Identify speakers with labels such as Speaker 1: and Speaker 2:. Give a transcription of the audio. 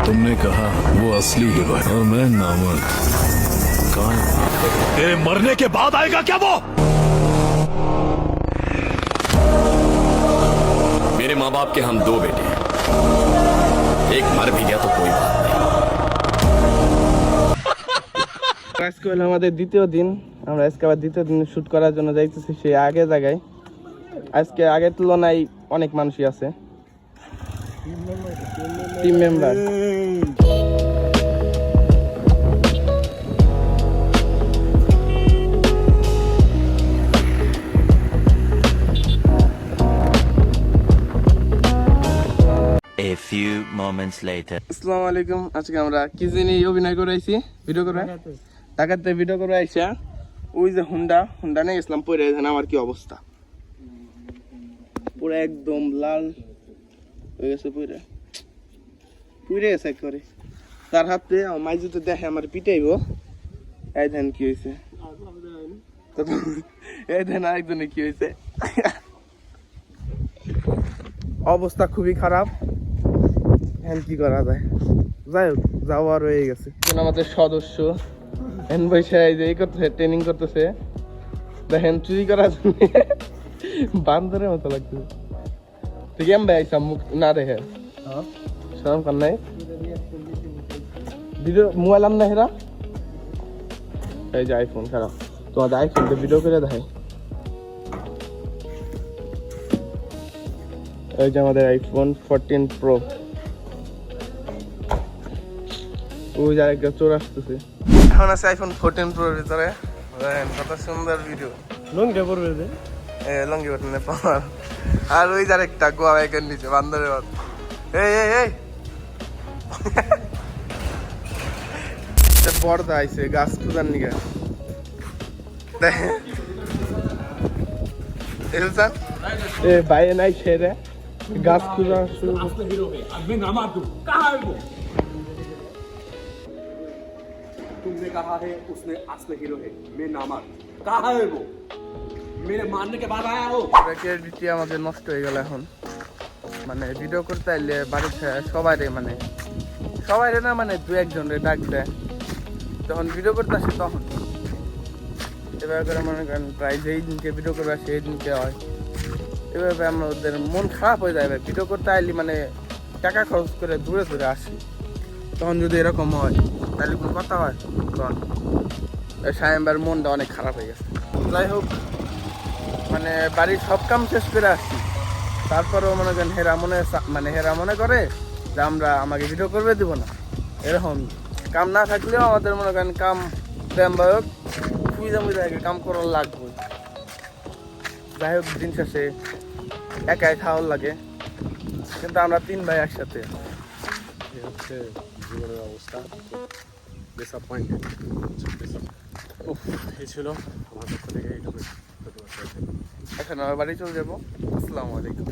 Speaker 1: तुमने कहा वो असली हीरो है और मैं नामर्द। कहाँ है? तेरे मरने के बाद आएगा क्या वो?
Speaker 2: मेरे माँ बाप के हम 2 बेटे हैं, एक मर भी गया तो कोई बात नहीं।
Speaker 3: আজকে হলো আমাদের দ্বিতীয় দিন। আমরা আজকে আবার দ্বিতীয় দিন শুট করার জন্য যাইতেছি সেই আগে জায়গায়। আজকে আগের তুলনায় অনেক মানুষই আছে, team member.
Speaker 4: A few moments later.
Speaker 3: আসসালামু আলাইকুম। আজকে আমরা কি জানি অভিনয় করে আইছি, ভিডিও করে ঢাকাতে ভিডিও করে আইসা ওই যে হুন্ডা নিয়ে গেছিলাম, পরে আমার কি অবস্থা, পুরো একদম লাল হয়ে গেছে, পুড়ে গেছে করে। তার হাতে মাই যদি দেখে আমার পিটাইব, এই ধান কি হয়েছে, এই ধান আরেকজনে কি হয়েছে। অবস্থা খুবই খারাপ, এখন কি করা যায়। যাই হোক, যাওয়া রয়ে গেছে। আমাদের সদস্য এন বৈশা এই যে করতেছে, ট্রেনিং করতেছে। দেখেন চুরি করার জন্য বান্দরের মতো লাগতেছে। তুই কেমন ভাই আইসা মুখ না দেখে সরম কর নাই, ভিডিও মোবাইল আম না হেরা। এই যে আইফোন খারাপ, তোমাদের আইফোন ভিডিও করে দেখাই। এই যে আমাদের আইফোন 14 প্রো। ওই জায়গায় চোর আসতেছে। এখন আছে আইফোন 14 প্রোর ভিতরে, কত সুন্দর ভিডিও। লঙ্গি পড়বে যে লঙ্গি পড়তে পাওয়ার। আর ওই যার একটা গোয়া বাইকের নিচে বান্দরের মত। এই পর্দা আইছে গাছ খুঁজার নিগা। এ বাইরে নাই ছেড়ে গাছ খুঁজা শুরু।
Speaker 2: तुमने कहा है उसने असली हीरो है, मैं नामर्द। कहाँ है वो? मेरे मारने के बाद आया हो।
Speaker 3: ক্রেডিটি আমাদের নষ্ট হয়ে গেল এখন। মানে ভিডিও করতে আইলে বাড়িতে সবাইরে না, মানে 2-1 রে ডাক দেয় যখন ভিডিও করতে আসে তখন। এভাবে করে মনে করেন প্রায় যেই দিনকে ভিডিও করবে সেই দিনকে হয়। এভাবে আমরা ওদের মন খারাপ হয়ে যায়। ভিডিও করতে আইলি মানে টাকা খরচ করে দূরে আসি, তখন যদি এরকম হয় তাহলে কোনো কথা হয়। তখন সায়েমবার মনটা অনেক খারাপ হয়ে গেছে। যাই হোক, মানে বাড়ির সব কাম শেষ করে আসছি, তারপরেও মনে করেন হেরা মনে করে যে আমাকে ভিডিও করবে দিব না। এরকম কাম না থাকলেও আমাদের মনে করেন কাম ব্যায়ামবায়ক আগে কাম করার লাগবে। যাই হোক, দিন শেষে একাই খাওয়ার লাগে, কিন্তু আমরা 3 ভাই একসাথে।
Speaker 2: হচ্ছে জীবনের অবস্থা, ডিসঅ্যাপয়েন্টেড। এই ছিল আমার পক্ষ থেকে এইটুকু।
Speaker 3: এখন আমার বাড়ি চলে যাবো। আসসালামু আলাইকুম।